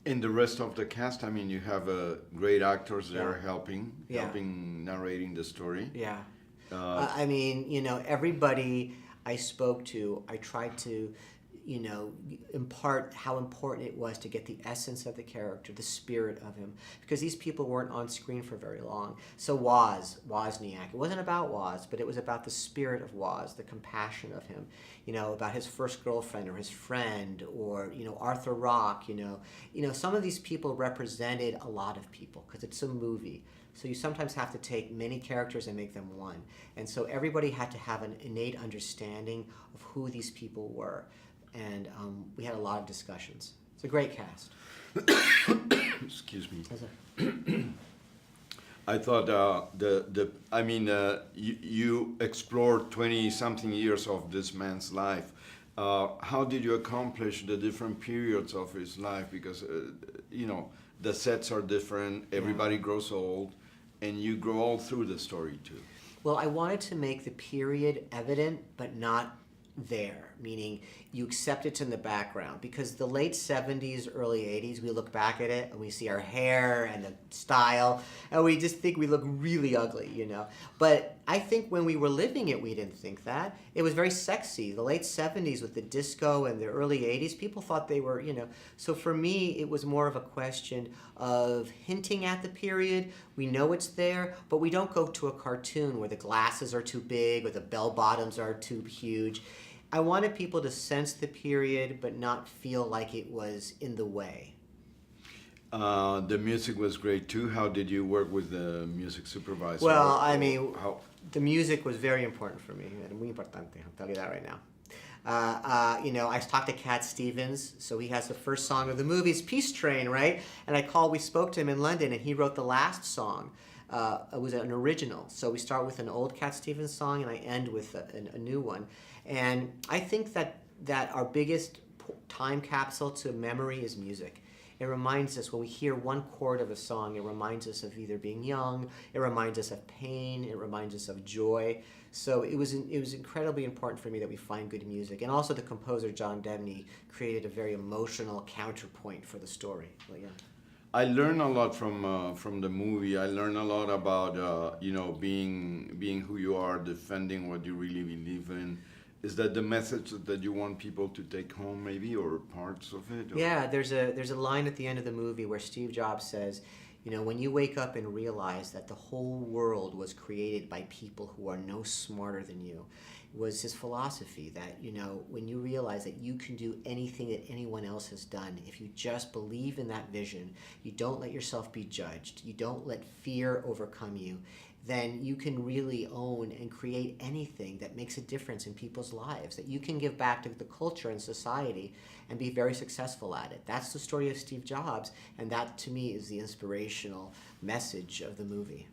In the rest of the cast, I mean, you have great actors there Yeah. Yeah. helping narrating the story. Yeah. Uh, I mean, everybody I spoke to, I tried to, impart how important it was to get the essence of the character, the spirit of him, because these people weren't on screen for very long. So Wozniak, it wasn't about Woz, but it was about the spirit of Woz, the compassion of him, about his first girlfriend or his friend, or Arthur Rock. Some of these people represented a lot of people because it's a movie. So you sometimes have to take many characters and make them one. And so everybody had to have an innate understanding of who these people were. And we had a lot of discussions. It's a great cast. Excuse me. I thought you explored 20-something years of this man's life. How did you accomplish the different periods of his life? Because the sets are different. Everybody grows old, and you grow all through the story too. Well, I wanted to make the period evident, but not there, meaning you accept it's in the background, because the late 70s, early 80s, we look back at it and we see our hair and the style and we just think we look really ugly, But I think when we were living it, we didn't think that. It was very sexy. The late 70s with the disco and the early 80s, people thought they were, So for me, it was more of a question of hinting at the period. We know it's there, but we don't go to a cartoon where the glasses are too big or the bell bottoms are too huge. I wanted people to sense the period, but not feel like it was in the way. The music was great too. How did you work with the music supervisor? Well, the music was very important for me. Muy importante, I'll tell you that right now. I talked to Cat Stevens, so he has the first song of the movie, it's Peace Train, right? And we spoke to him in London, and he wrote the last song. It was an original. So we start with an old Cat Stevens song, and I end with a new one. And I think that our biggest time capsule to memory is music. It reminds us, when we hear one chord of a song, it reminds us of either being young, it reminds us of pain, it reminds us of joy. So it was incredibly important for me that we find good music. And also the composer, John Debney, created a very emotional counterpoint for the story. But, yeah. I learned a lot from the movie. I learned a lot about being who you are, defending what you really believe in. Is that the message that you want people to take home, maybe, or parts of it? Or? Yeah, there's a line at the end of the movie where Steve Jobs says, when you wake up and realize that the whole world was created by people who are no smarter than you, was his philosophy that, when you realize that you can do anything that anyone else has done, if you just believe in that vision, you don't let yourself be judged, you don't let fear overcome you, then you can really own and create anything that makes a difference in people's lives, that you can give back to the culture and society and be very successful at it. That's the story of Steve Jobs, and that to me is the inspirational message of the movie.